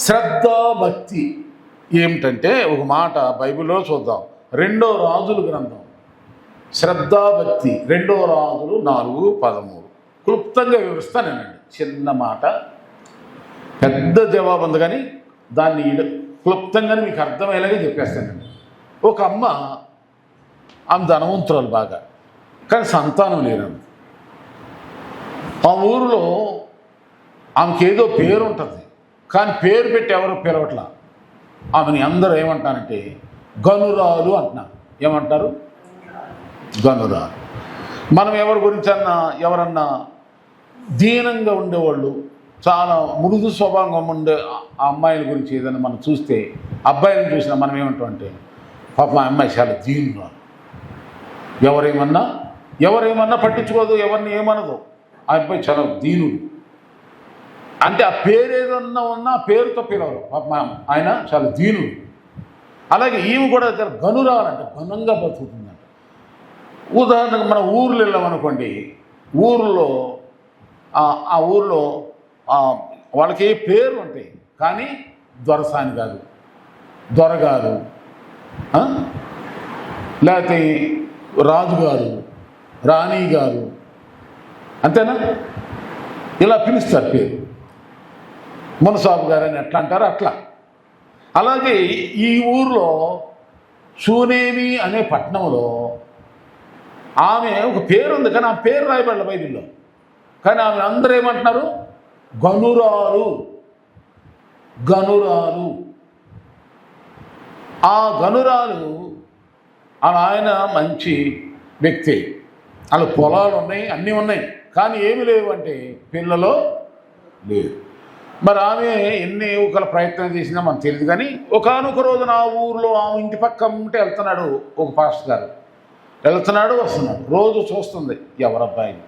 శ్రద్ధాభక్తి ఏమిటంటే ఒక మాట బైబిల్లో చూద్దాం. 2 రాజుల గ్రంథం శ్రద్ధాభక్తి 2 రాజులు 4:13 క్లుప్తంగా వివరిస్తానేనండి. చిన్న మాట, పెద్ద జవాబు ఉంది కానీ దాన్ని క్లుప్తంగానే మీకు అర్థమయ్యేలాగా చెప్పేస్తానండి. ఒక అమ్మ, ఆమె ధనవంతురాలు బాగా, కానీ సంతానం లేనండి. ఆ ఊరిలో ఆమెకి ఏదో పేరు ఉంటుంది, కానీ పేరు పెట్టి ఎవరు పిలవట్లా. ఆమెని అందరూ ఏమంటారంటే గనురాలు అంటున్నారు. ఏమంటారు? గనురాలు. మనం ఎవరి గురించి ఎవరన్నా దీనంగా ఉండేవాళ్ళు, చాలా మృదు స్వభావంగా ఉండే ఆ అమ్మాయిల గురించి ఏదైనా మనం చూస్తే, అబ్బాయిని చూసినా మనం ఏమంటామంటే పాపం ఆ అమ్మాయి చాలా దీనురాలు, ఎవరేమన్నా పట్టించుకోదు, ఎవరిని ఏమనదు, ఆ అబ్బాయి చాలా దీనుడు అంటే ఆ పేరు ఏదన్నా ఉన్నా పేరుతో పిలవరు. పాపం ఆయన చాలా దీనుడు. అలాగే ఈమె కూడా గనురాలంటే ఘనంగా బతుకుతుందంట. ఉదాహరణకు మన ఊర్లో వెళ్ళామనుకోండి, ఆ ఊర్లో వాళ్ళకి పేర్లు ఉంటాయి, కానీ దొరసాని గారు, దొరగారు, లేకపోతే రాజుగారు, రాణి గారు, అంతేనా? ఇలా పిలుస్తారు పేరు. మునసాబు గారు అని ఎట్లా అంటారు అట్లా. అలాగే ఈ ఊర్లో సూనేమి అనే పట్టణంలో ఆమె ఒక పేరు ఉంది, కానీ ఆ పేరు రాయబడలే బైబిల్లో. కానీ ఆమె అందరూ ఏమంటున్నారు? గనురాలు. ఆ గనురాలు ఆయన మంచి వ్యక్తి, వాళ్ళ పొలాలు ఉన్నాయి, అన్నీ ఉన్నాయి, కానీ ఏమి లేవు అంటే పిల్లలు లేవు. మరి ఆమె ఎన్ని ఊకల ప్రయత్నం చేసినా మనకు తెలియదు. కానీ ఒకానొక రోజున ఆ ఊరిలో ఆమె ఇంటి పక్క ఉంటే వెళ్తున్నాడు ఒక పాస్టర్ గారు, వెళ్తున్నాడు వస్తున్నాడు, రోజు చూస్తుంది ఎవరబ్బాయిని.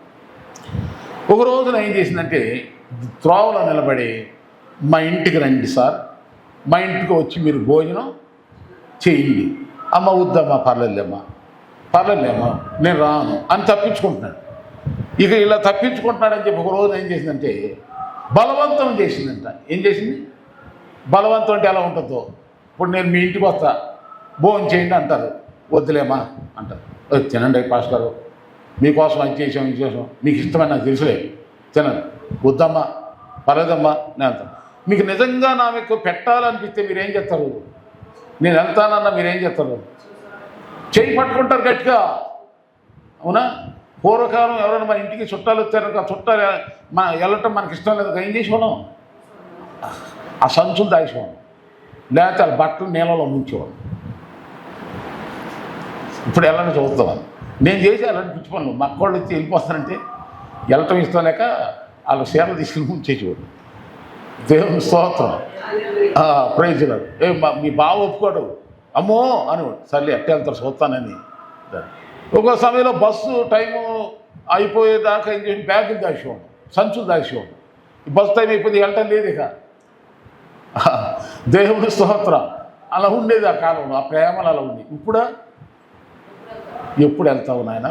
ఒక రోజున ఏం చేసిందంటే త్రోవలో నిలబడి, మా ఇంటికి రండి సార్, మా ఇంటికి వచ్చి మీరు భోజనం చేయండి. అమ్మ వద్దమ్మా, పర్లేదులేమ్మా నేను రాను అని తప్పించుకుంటున్నాడు. ఇక ఇలా తప్పించుకుంటున్నాడని చెప్పి ఒక రోజు ఏం చేసిందంటే బలవంతం చేసిందంట. ఏం చేసింది? బలవంతం అంటే ఎలా ఉంటుందో, ఇప్పుడు నేను మీ ఇంటికి వస్తా, భోజనం చేయండి అంటారు, వద్దులేమా అంటారు. తినండి పాస్టర్ గారు, మీకోసం అది చేసాం ఇది చేసాం, మీకు ఇష్టమని నాకు తెలుసులే, తినండి. వద్దమ్మా, పర్లేదమ్మా నేను అంటాను. మీకు నిజంగా నా మీకు పెట్టాలనిపిస్తే మీరేం చేస్తారు? నేను వెళ్తానన్నా మీరేం చేస్తారు? చేయి పట్టుకుంటారు గట్టిగా, అవునా? పూర్వకాలం ఎవరైనా మన ఇంటికి చుట్టాలు వచ్చారు, ఆ చుట్టాలు వెళ్ళటం మనకి ఇష్టం లేదు, ఏం చేసేవాళ్ళం? ఆ సంచులు దాచేవాళ్ళం, లేకపోతే వాళ్ళ బట్టలు నీళ్ళలో ముంచేవాళ్ళం. ఇప్పుడు వెళ్ళని చూస్తాం. నేను చేసి అలాంటి పిచ్చి పనులు మా అక్కోళ్ళు వచ్చి వెళ్ళిపోతానంటే వెళ్ళటం ఇష్టం లేక వాళ్ళ చీరలు తీసుకుని ముంచేసేవాడు. దేవుని స్తోత్రం, ప్రైజ్ లార్డ్. మీ బావ ఒప్పుకోడు, అమ్మో అనేవాడు. సర్లే ఎట్ట వెళ్తారు చూస్తానని. ఒక సమయంలో బస్సు టైము అయిపోయేదాకా ఏం చేసి బ్యాగులు దాచేవాడు, సంచులు దాచేవాడు. ఈ బస్సు టైం అయిపోయింది, వెళ్ళటం లేదు ఇక. దేవుని స్తోత్రం. అలా ఉండేది ఆ కాలంలో, ఆ ప్రేమలు అలా ఉంది. ఇప్పుడు ఎప్పుడు వెళ్తావు నాయన,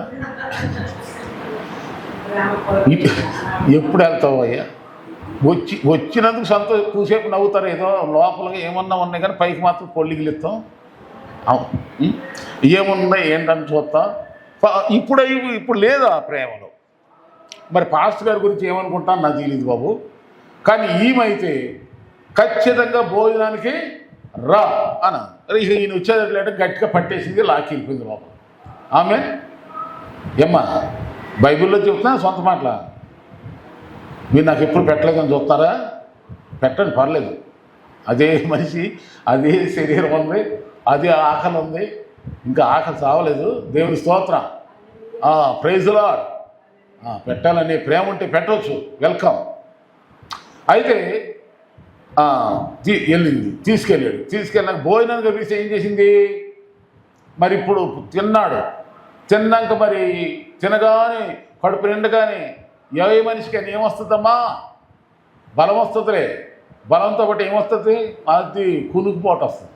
ఎప్పుడు వెళ్తావు అయ్యా? వచ్చినందుకు కూసేపు నవ్వుతారు, ఏదో లోపలగా ఏమన్నా ఉన్నాయి కానీ పైకి మాత్రం పొల్లిగిలిస్తాం. ఏమున్నాయి ఏంటని చూస్తా. ఇప్పుడు లేదా ప్రేమలో. మరి పాస్టర్ గారి గురించి ఏమనుకుంటాను నాకు తెలియదు బాబు, కానీ ఈమైతే ఖచ్చితంగా భోజనానికి రా అన. ఇక ఈయన వచ్చేటట్లేట గట్టిగా పట్టేసింది, లాక్కి వెళ్ళిపోయింది లోపల. ఆమె ఏమ్మా బైబిల్లో చెప్తున్నా సొంత మాటల, మీరు నాకు ఎప్పుడు పెట్టలేదని చూస్తారా? పెట్టండి, పర్లేదు. అదే మనిషి, అదే శరీరం ఉంది, అదే ఆకలి ఉంది, ఇంకా ఆకలి చావలేదు. దేవుని స్తోత్రం, ప్రైజ్ లార్డ్. పెట్టాలనే ప్రేమ ఉంటే పెట్టవచ్చు, వెల్కమ్. అయితే వెళ్ళింది, తీసుకెళ్ళాక భోజనానికి కలిసి ఏం చేసింది? మరి ఇప్పుడు తిన్నాక మరి తినగానే కడుపు నిండగానే ఏ మనిషికి అని ఏమొస్తుందమ్మా? బలం వస్తుందిలే. బలంతో ఒకటి ఏమొస్తుంది? అది కునుకుపోటు వస్తుంది,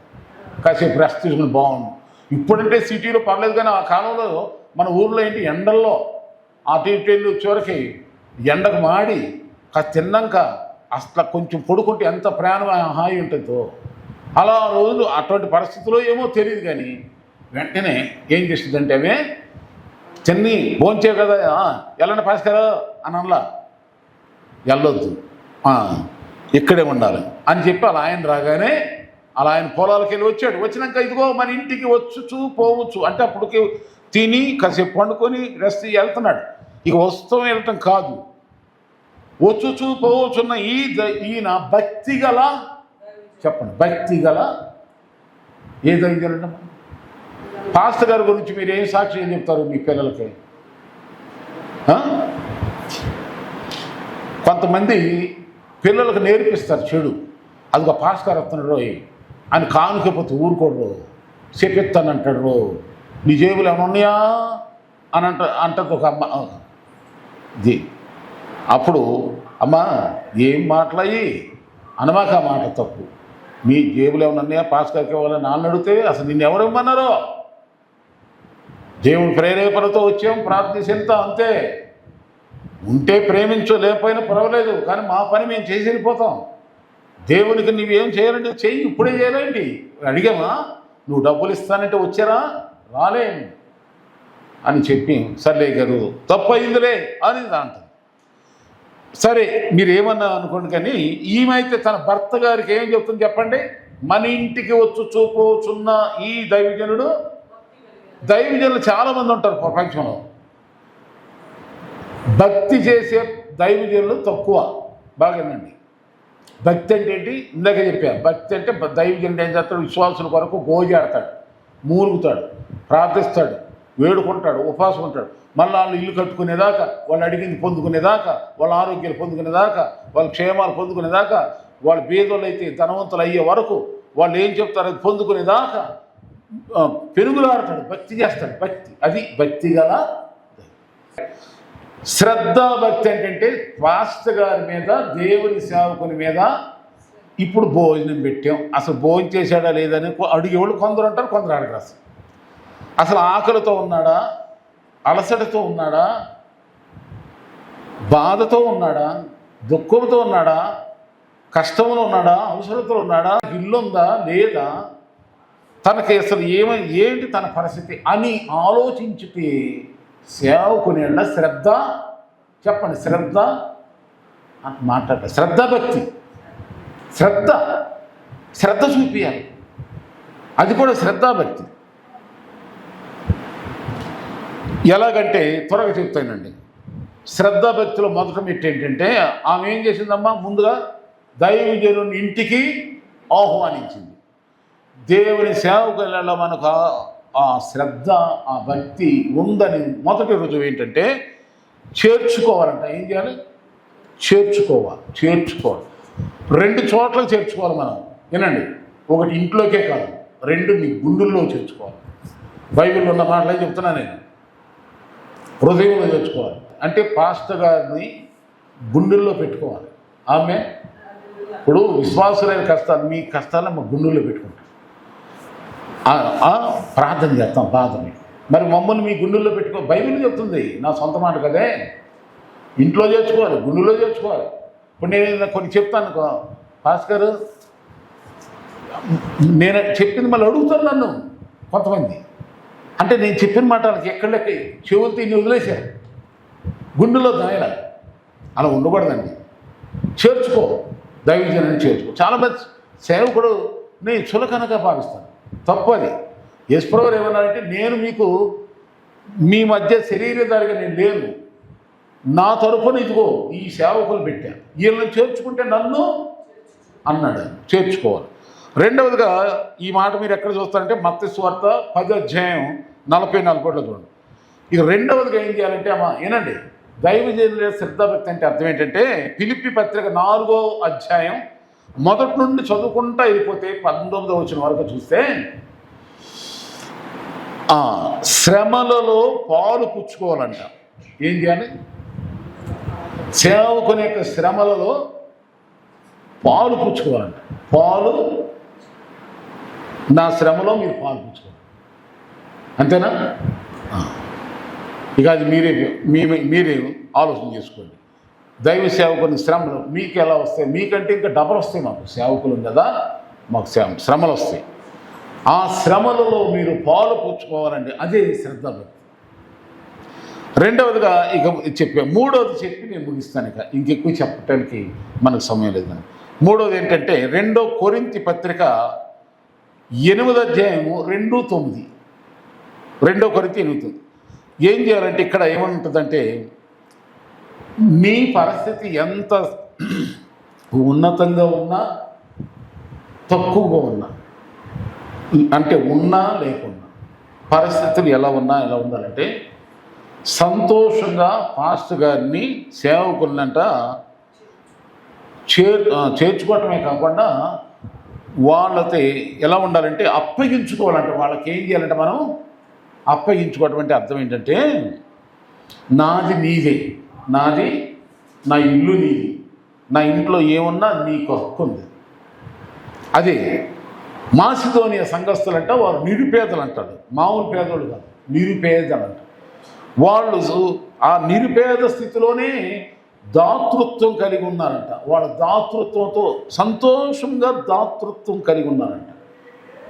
కాసేపు రెస్ట్ తీసుకుని బాగుంది. ఇప్పుడంటే సిటీలో పర్లేదు, కానీ ఆ కాలంలో మన ఊర్లో ఏంటి, ఎండల్లో అటు ఇటు వెళ్ళి చివరికి ఎండకు మాడి తిన్నాక అసలు కొంచెం పడుకుంటే ఎంత ప్రాణం హాయి ఉంటుందో అలా రోజు అటువంటి పరిస్థితుల్లో ఏమో తెలియదు, కానీ వెంటనే ఏం చేస్తుందంటే ఆమె చెన్ని భోంచే కదా వెళ్ళండి పాస్కర్ అని అనలా, వెళ్ళొద్దు ఇక్కడే ఉండాలి అని చెప్పి అలా ఆయన రాగానే అలా ఆయన పొలాలకు వెళ్ళి వచ్చాడు. వచ్చినాక ఇదిగో మన ఇంటికి వచ్చు పోవచ్చు అంటే అప్పటికి తిని కాసేపు పండుకొని రెస్ట్ వెళ్తున్నాడు. ఇక వస్తూ వెళ్ళటం కాదు, వచ్చు పోవచ్చున్న ఈయన భక్తి గల, చెప్పండి భక్తి గల ఏ దైవజనుడు. పాస్టర్ గారి గురించి మీరు ఏం సాక్ష్యం చెప్తారు మీ పిల్లలకి? కొంతమంది పిల్లలకు నేర్పిస్తారు చెడు, అదిగో పాస్టర్ గారు వస్తున్నాడు అని కానుకపోతే ఊరుకోడు, చెప్పిస్తానంటాడు, నీ జేబులు ఏమైనా ఉన్నాయా అని అంటది ఒక అమ్మ. ఇది అప్పుడు అమ్మా ఏం మాటలయ్యి అనమాక మాట తప్పు, మీ జేబులు ఏమైనా ఉన్నాయా పాస్కర్కి ఇవ్వాలని నాన్న అడిగితే అసలు నిన్ను ఎవరు ఇవ్వమన్నారో, దేవుని ప్రేరేపణతో వచ్చాం ప్రార్థించేంత అంతే, ఉంటే ప్రేమించు లేకపోయినా పర్వాలేదు, కానీ మా పని మేము చేసి వెళ్ళిపోతాం. దేవునికి నువ్వేం చేయాలంటే చెయ్యి, ఇప్పుడే చేయాలండి. అడిగామా నువ్వు డబ్బులు ఇస్తానంటే వచ్చారా, రాలేను అని చెప్పి సర్లే గారు తప్పు అయిందిలే అని అంటారు. సరే మీరు ఏమన్నా అనుకోండి, కానీ ఈమెయితే తన భర్త గారికి ఏం చెప్తుంది చెప్పండి? మన ఇంటికి వచ్చు చూపుచున్న ఈ దైవజనుడు, దైవజనులు చాలామంది ఉంటారు ప్రపంచంలో, భక్తి చేసే దైవజనులు తక్కువ. బాగానండి, భక్తి అంటే ఏంటి ఇందాక చెప్పాను. భక్తి అంటే దైవజనుడు ఏం చేస్తాడు? విశ్వాసుల కొరకు గోజాడతాడు, మూలుగుతాడు, ప్రార్థిస్తాడు, వేడుకుంటాడు, ఉపవాసం ఉంటాడు, మళ్ళీ వాళ్ళు ఇల్లు కట్టుకునేదాకా, వాళ్ళు అడిగింది పొందుకునేదాకా, వాళ్ళ ఆరోగ్యాలు పొందుకునేదాకా, వాళ్ళ క్షేమాలు పొందుకునేదాకా, వాళ్ళు బీదోళ్ళు అయితే ధనవంతులు అయ్యే వరకు వాళ్ళు ఏం చెప్తారు అది పొందుకునేదాకా పెరుగులాడతాడు, భక్తి చేస్తాడు. భక్తి అది భక్తి గల. శ్రద్ధాభక్తి అంటే పాస్టర్ గారి మీద, దేవుని సేవకుని మీద ఇప్పుడు భోజనం పెట్టాం, అసలు భోజనం చేశాడా లేదని అడిగేవాళ్ళు కొందరు అంటారు, కొందరు అడగరు. అసలు ఆకలితో ఉన్నాడా, అలసటతో ఉన్నాడా, బాధతో ఉన్నాడా, దుఃఖంతో ఉన్నాడా, కష్టంలో ఉన్నాడా, అవసరంతో ఉన్నాడా, ఇల్లుందా లేదా, తనకి అసలు ఏంటి తన పరిస్థితి అని ఆలోచించితే సేవకుని శ్రద్ధ, చెప్పండి శ్రద్ధ అని మాట్లాడతారు. శ్రద్ధాభక్తి, శ్రద్ధ చూపించాలి, అది కూడా శ్రద్ధాభక్తి. ఎలాగంటే త్వరగా చెప్తానండి. శ్రద్ధాభక్తిలో మొదట మెట్టు ఏంటంటే ఆమె ఏం చేసిందమ్మా, ముందుగా దైవజనుని ఇంటికి ఆహ్వానించింది. దేవుని సేవకులలో మనకు ఆ శ్రద్ధ, ఆ భక్తి ఉందని మొదటి రుజువు ఏంటంటే చేర్చుకోవాలంట. ఏం చేయాలి? చేర్చుకోవాలి. 2 చోట్ల చేర్చుకోవాలి మనం. వినండి, ఒకటి ఇంట్లోకే కాదు, 2 మీ గుండెల్లో చేర్చుకోవాలి. బైబిల్లో ఉన్న మాటలే చెప్తున్నా నేను. హృదయంలో చేర్చుకోవాలి అంటే పాస్టర్ గారిని గుండెల్లో పెట్టుకోవాలి. ఆమె ఇప్పుడు విశ్వాసులైన కష్టాలు, మీ కష్టాలను మా గుండెల్లో పెట్టుకుంటాం, ప్రార్థన చేస్తాం బాధని. మరి మమ్మల్ని మీ గుండెల్లో పెట్టుకో, బైబిల్ చెప్తుంది, నా సొంత మాట కదే. ఇంట్లో చేర్చుకోవాలి, గుండెల్లో చేర్చుకోవాలి. ఇప్పుడు నేను కొన్ని చెప్తాను, పాస్టర్ నేను చెప్పింది మళ్ళీ అడుగుతాను నన్ను కొంతమంది. అంటే నేను చెప్పిన మాట వాళ్ళకి ఎక్కడెక్క చెవులతో ఇన్ని వదిలేశారు, గుండెలో దాయల. అలా ఉండకూడదండి. చేర్చుకో, దైవజనాన్ని చేర్చుకో. చాలా మంది సేవకుడు నేను చులకనగా భావిస్తాను, తప్పు అది. యేసుప్రభువు ఏమన్నారంటే, నేను మీకు మీ మధ్య శరీరధారిగా నేను లేను, నా తరపున ఇదిగో ఈ సేవకులు పెట్టా, వీళ్ళని చేర్చుకుంటే నన్ను అన్నాడు. చేర్చుకోవాలి. రెండవదిగా ఈ మాట మీరు ఎక్కడ చూస్తారంటే మత్తయి సువార్త 10:44 చూడండి. ఇక రెండవదిగా ఏం చేయాలంటే అమ్మా ఏనండి, దైవజనుల శ్రద్ధాభక్తి అంటే అర్థం ఏంటంటే ఫిలిప్పీ పత్రిక 4వ అధ్యాయం మొదటి నుండి చదువుకుంటా వెళ్ళిపోతే 19వ వచనం వరకు చూస్తే శ్రమలలో పాలు పుచ్చుకోవాలంట. ఏం చేయాలి? సేవకుని యొక్క శ్రమలలో పాలు పుచ్చుకోవాలంట. పాలు, నా శ్రమలో మీరు పాలు పుచ్చుకోవాలి, అంతేనా? ఇక అది మీరే ఆలోచన చేసుకోండి. దైవ సేవకుని శ్రమలు మీకు ఎలా వస్తాయి? మీకంటే ఇంకా డబల్ వస్తాయి. మాకు సేవకులు కదా, మాకు శ్రమలు వస్తాయి. ఆ శ్రమలలో మీరు పాలు పుచ్చుకోవాలండి. అదే శ్రద్ధాభక్తి. రెండవదిగా ఇక మూడవది చెప్పి నేను ముగిస్తాను. ఇంకెక్కువ చెప్పడానికి మనకు సమయం లేదని. మూడవది ఏంటంటే 2 కొరింథీ పత్రిక 8వ అధ్యాయము 2:9. 2 కొరింథీ 8. ఏం చేయాలంటే ఇక్కడ ఏమంటుందంటే, మీ పరిస్థితి ఎంత ఉన్నతంగా ఉన్నా తక్కువగా ఉన్నా, అంటే ఉన్నా లేకున్నా, పరిస్థితులు ఎలా ఉండాలంటే సంతోషంగా పాస్టర్ గారిని సేవకులంట చేర్చుకోవటమే కాకుండా వాళ్ళతో ఎలా ఉండాలంటే అప్పగించుకోవాలంటే, వాళ్ళకి ఏం చేయాలంటే మనం అప్పగించుకోవటం అంటే అర్థం ఏంటంటే, నాది నీదే, నాది నా ఇల్లు నీది, నా ఇంట్లో ఏమున్నా నీకు హక్కు ఉంది. అదే మాసిదోనియా సంఘస్థులంట వారు నిరుపేదలు అంటారు. మామూలు పేదోళ్ళు కాదు, నిరుపేదలు అంటారు. వాళ్ళు ఆ నిరుపేద స్థితిలోనే దాతృత్వం కలిగి ఉన్నారంట. వాళ్ళ దాతృత్వంతో సంతోషంగా దాతృత్వం కలిగి ఉన్నారంట.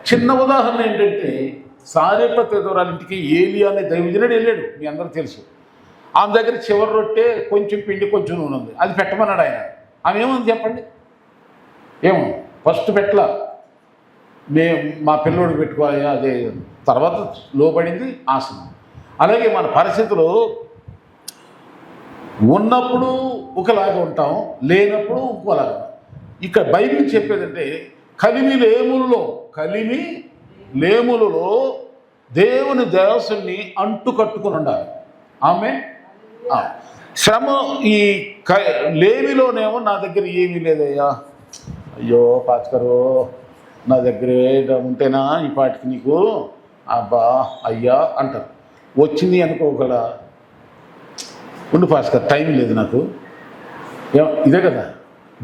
చిన్న ఉదాహరణ ఏంటంటే, సారేపత్రి ఇంటికి ఏలియా అనే దైవజనుడు వెళ్ళాడు, మీ అందరూ తెలుసు. ఆమె దగ్గర చివరి రొట్టె, కొంచెం పిండి, కొంచెం నూనె ఉంది. అది పెట్టమన్నాడు ఆయన. ఆమె ఏముంది చెప్పండి? ఏమో ఫస్ట్ పెట్టలా, మా పిల్లోడికి పెట్టుకోవాలి, అదే తర్వాత లోబడింది ఆసనం. అలాగే మన పరిస్థితులు ఉన్నప్పుడు ఒకలాగా ఉంటాం, లేనప్పుడు ఇంకోలాగా. ఇక్కడ బైబిల్ చెప్పేదంటే కలిమి లేములలో దేవుని దేవసుని అంటు కట్టుకుని ఉండాలి. ఆమె శ్రమ ఈ లేమిలోనేమో నా దగ్గర ఏమీ లేదయ్యా, అయ్యో పాస్కరు నా దగ్గరే ఉంటేనా ఈ పాటికి నీకు అబ్బా అయ్యా అంటారు. వచ్చింది అనుకోగల ఉండు పాస్కర్, టైం లేదు నాకు, ఇదే కదా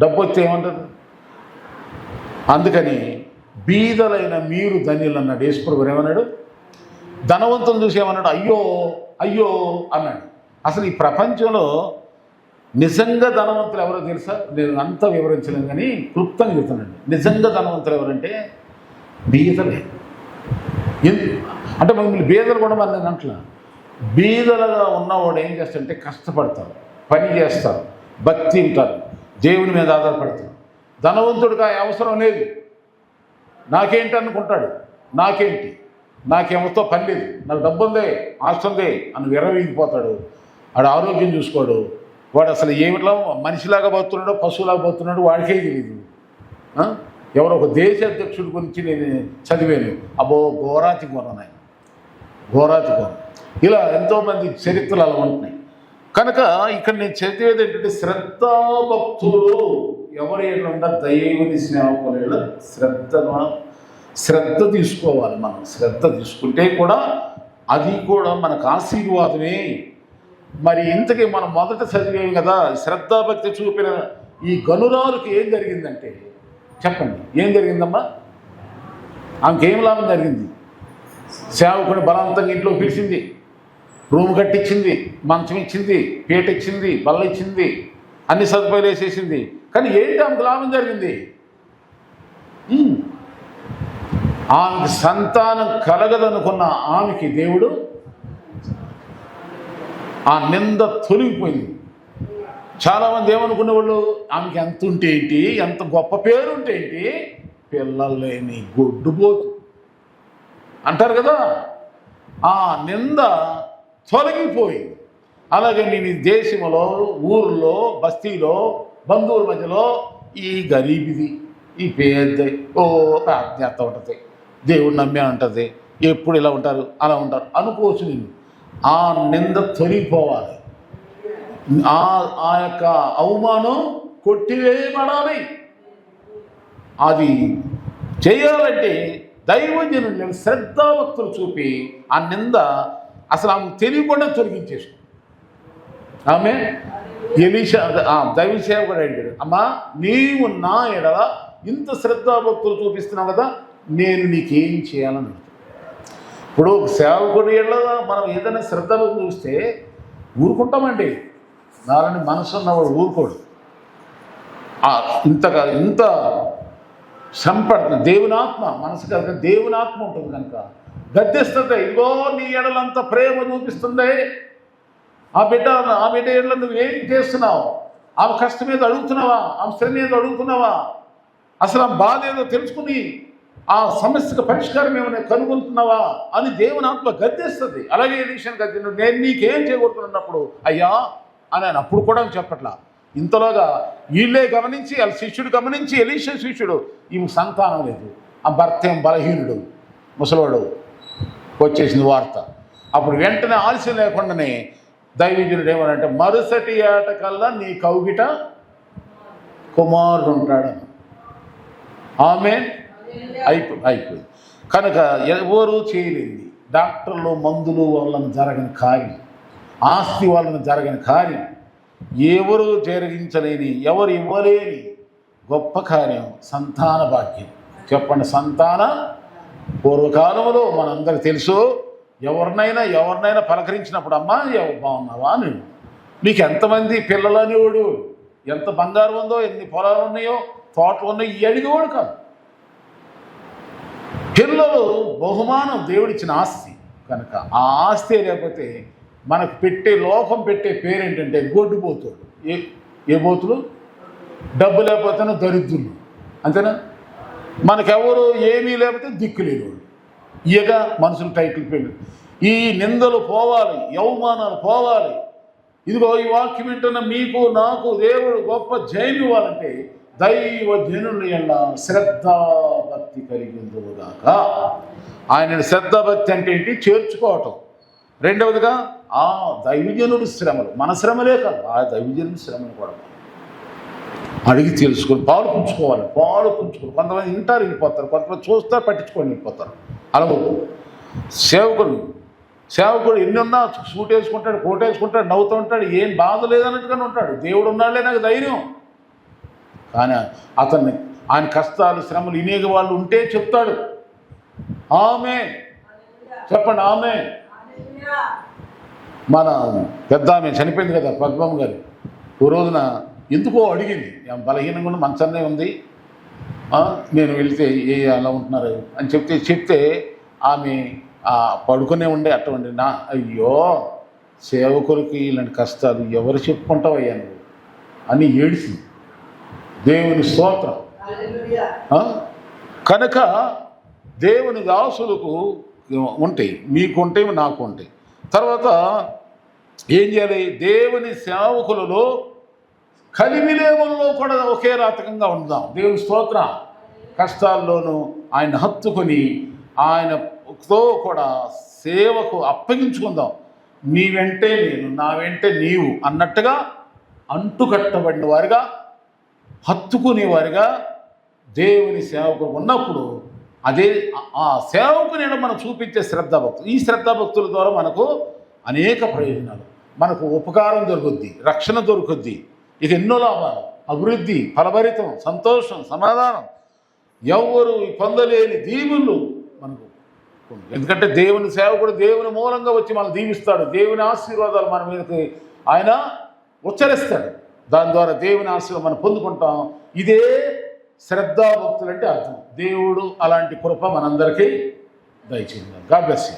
డబ్బు వస్తే ఏమంటారు. అందుకని బీదలైన మీరు ధన్యులు అన్నాడు యేసుప్రభువు. ఏమన్నాడు? ధనవంతులు చూసి ఏమన్నాడు? అయ్యో అయ్యో అన్నాడు. అసలు ఈ ప్రపంచంలో నిజంగా ధనవంతులు ఎవరో తెలుసా? నేను అంతా వివరించలేను కానీ క్లుప్తంగా చెప్తున్నాను. నిజంగా ధనవంతులు ఎవరంటే బీదలే. అంటే మమ్మల్ని బీదలు కూడా మరి నేను అంటున్నా. బీదలుగా ఉన్నవాడు ఏం చేస్తాడంటే కష్టపడతారు, పని చేస్తారు, భక్తి ఉంటారు, దేవుని మీద ఆధారపడతారు. ధనవంతుడికి అవసరం లేదు, నాకేంటి అనుకుంటాడు. నాకేమతో పని లేదు, నాకు డబ్బు ఉంది, ఆస్తి ఉంది అని విర్రవీగిపోతాడు. వాడు ఆరోగ్యం చూసుకోడు. వాడు అసలు ఏమిట్లో మనిషిలాగా బతున్నాడో పశువులాగా బతున్నాడో వాడికే తెలియదు. ఎవరో ఒక దేశ అధ్యక్షుడి గురించి నేను చదివాను. అబ్బో ఘోరాతి ఘోరం. ఇలా ఎంతోమంది చరిత్రలు అలా ఉంటున్నాయి. కనుక ఇక్కడ నేను చదివేది ఏంటంటే, శ్రద్ధాభక్తులు ఎవరైనా దైవుని సేవకులు శ్రద్ధ తీసుకోవాలి. మనం శ్రద్ధ తీసుకుంటే కూడా అది కూడా మనకు ఆశీర్వాదమే. మరి ఇంతకీ మనం మొదట చదివేం కదా, శ్రద్ధాభక్తి చూపిన ఈ గనురాలుకి ఏం జరిగిందంటే, చెప్పండి ఏం జరిగిందమ్మా? ఆమెకేం లాభం జరిగింది? సేవకుని బలవంతంగా ఇంట్లో పిలిచింది, రూమ్ కట్టించింది, మంచం ఇచ్చింది, పీట ఇచ్చింది, బల్ల ఇచ్చింది, అన్ని సదుపాయాలు వేసేసింది. కానీ ఏంటి ఆమెకు లాభం జరిగింది? ఆమెకి సంతానం కలగదనుకున్న ఆమెకి దేవుడు ఆ నింద తొలగిపోయింది. చాలామంది ఏమనుకునేవాళ్ళు, ఆమెకి ఎంత ఉంటే ఏంటి, ఎంత గొప్ప పేరు ఉంటే ఏంటి, పిల్లలు లేని గొడ్డుపోతు అంటారు కదా. ఆ నింద తొలగిపోయింది. అలాగే నేను ఈ దేశంలో, ఊర్లో, బస్తీలో, బంధువుల మధ్యలో ఈ గరీబిది, ఈ పేద ఆజ్ఞాత ఉంటుంది, దేవుడు నమ్మే ఉంటుంది, ఎప్పుడు ఇలా ఉంటారు అలా ఉంటారు అనుకోవచ్చు. నేను ఆ నింద తొలగిపోవాలి, ఆ యొక్క అవమానం కొట్టివేయబడాలి. అది చేయాలంటే దైవజనులు శ్రద్ధాభక్తులు చూపి ఆ నింద అసలు ఆమె తెలియకుండా తొలగించేసాడు. ఆమె ఎలీషా దైవ సేవకుడు అడిగాడు, అమ్మా నీవు నా ఎడల ఇంత శ్రద్ధాభక్తులు చూపిస్తున్నావు కదా, నేను నీకేం చేయాలని. ఇప్పుడు సేవకుడి ఎడల మనం ఏదైనా శ్రద్ధభక్తులు చూస్తే ఊరుకుంటామండి. నాలని మనసు ఉన్నవాడు ఊరుకోడు. ఇంత శ్రమ పడుతుంది. దేవుని ఆత్మ మనసు కనుక దేవుని ఆత్మ ఉంటుంది కనుక గద్దిస్తుంది. ఇదిగో నీ ఎడలంత ప్రేమ చూపిస్తుంది. ఆ బిడ్డ ఎడల నువ్వు ఏం చేస్తున్నావు? ఆమె కష్టం మీద అడుగుతున్నావా? ఆమె శ్రమ మీద అడుగుతున్నావా? అసలు ఆ బాధ ఏదో తెలుసుకుని ఆ సమస్యకు పరిష్కారం ఏమైనా కనుగొంటున్నావా అని దేవుని ఆత్మ గద్దిస్తుంది. అలాగే ఎలీషాను గద్దిన్నాడు. నేను నీకేం చేయకూడుతున్నప్పుడు అయ్యా అని ఆయన అప్పుడు కూడా చెప్పట్లా. ఇంతలోగా వీళ్ళే గమనించి వాళ్ళ శిష్యుడు గమనించి ఎలీషా శిష్యుడు ఈమె సంతానం లేదు, ఆ భర్త ఏం బలహీనుడు ముసలోడు వచ్చేసింది వార్త. అప్పుడు వెంటనే ఆలస్యం లేకుండానే దైవజనుడు ఏమనంటే మరుసటి ఏటకల్లా నీ కౌగిట కుమారుడు ఉంటాడు. ఆమె అయిపోయింది. కనుక ఎవరు చేయలేంది. డాక్టర్లు మందులు వలన జరగని కార్యం, ఆస్తి వలన జరగని కార్యం, ఎవరు జరిగించలేని ఎవరు ఇవ్వలేని గొప్ప కార్యం సంతాన భాగ్యం. చెప్పండి, సంతాన. పూర్వకాలంలో మనందరికి తెలుసు, ఎవరినైనా పలకరించినప్పుడు అమ్మా బాగున్నావా అని, నీకు ఎంతమంది పిల్లలు అనేవాడు, ఎంత బంగారం ఉందో, ఎన్ని పొలాలు ఉన్నాయో, తోటలు ఉన్నాయో ఈ అడిగేవాడు కాదు. పిల్లలు బహుమానం దేవుడిచ్చిన ఆస్తి కనుక ఆ ఆస్తి లేకపోతే మనకు లోకం పెట్టే పేరేంటంటే గొడ్డుపోతుడు. ఏ బోతులు? డబ్బు లేకపోతేనే దరిద్రులు, అంతేనా? మనకెవరు ఏమీ లేకపోతే దిక్కు లేనివాడు. ఇయగా మనుషులు టైటిల్ పేరు. ఈ నిందలు పోవాలి, అవమానాలు పోవాలి. ఇదిగో ఈ వాక్యం వింటున్న మీకు నాకు దేవుడు గొప్ప జయం ఇవ్వాలంటే దైవ జనుల ఎలా శ్రద్ధాభక్తి కలిగిందుగాక. ఆయనని శ్రద్ధాభక్తి అంటే ఏంటి? చేర్చుకోవటం. రెండవదిగా ఆ దైవజనుడి శ్రమలు, మన శ్రమలే కాదు, ఆ దైవజనుడి శ్రమలు కూడా అడిగి తెలుసుకొని పాలు పుంచుకోవాలి. కొంతమంది వింటారు వెళ్ళిపోతారు, కొంతమంది చూస్తారు పట్టించుకొని వెళ్ళిపోతారు. అలా సేవకుడు ఎన్నున్నా సూట్ వేసుకుంటాడు, కోట్ వేసుకుంటాడు, నవ్వుతూ ఉంటాడు, ఏం బాధ లేదన్నట్టుగానే ఉంటాడు. దేవుడు ఉన్నాడులే నాకు ధైర్యం. కానీ ఆయన కష్టాలు శ్రమలు వినేగ వాళ్ళు ఉంటే చెప్తాడు. ఆమె చెప్పండి, ఆమె. మన పెద్ద ఆమె చనిపోయింది కదా, పద్మమ్మ గారు. ఓ రోజున ఎందుకో అడిగింది, బలహీనంగా ఉన్న మంచన్నే ఉంది, నేను వెళ్తే అలా ఉంటున్నారు అని చెప్తే ఆమె పడుకునే ఉండే అటువంటి అయ్యో సేవకులకి ఇలాంటి కష్టాలు ఎవరు చెప్పుకుంటావయ్యా నువ్వు అని ఏడిసింది. దేవుని స్తోత్రం. కనుక దేవుని దాసులకు ఉంటాయి, మీకుంటాయి, నాకు ఉంటాయి. తర్వాత ఏం చేయాలి? దేవుని సేవకులలో కలిమిలేముల్లో కూడా ఒకే రకంగా ఉందాం. దేవుని స్తోత్రం. కష్టాల్లోనూ ఆయన హత్తుకొని ఆయనతో కూడా సేవకు అప్పగించుకుందాం. నీ వెంటే నేను, నా వెంటే నీవు అన్నట్టుగా అంటుకట్టబడిన వారిగా, హత్తుకునేవారిగా దేవుని సేవకు ఉన్నప్పుడు అదే ఆ సేవకుని మనం చూపించే శ్రద్ధాభక్తులు. ఈ శ్రద్ధాభక్తుల ద్వారా మనకు అనేక ప్రయోజనాలు, మనకు ఉపకారం దొరుకుద్ది, రక్షణ దొరుకుద్ది, ఇక ఎన్నో లాభాలు, అభివృద్ధి, ఫలభరితం, సంతోషం, సమాధానం, ఎవరు పొందలేని దీవులు మనకు. ఎందుకంటే దేవుని సేవకుడు దేవుని మూలంగా వచ్చి మనం దీవిస్తాడు. దేవుని ఆశీర్వాదాలు మన మీదకి ఆయన ఉచ్చరిస్తాడు. దాని ద్వారా దేవుని ఆశీర్వాదం మనం పొందుకుంటాం. ఇదే శ్రద్ధాభక్తులు అంటే అర్థం. దేవుడు అలాంటి కృప మనందరికీ దయచేయండి. God bless you.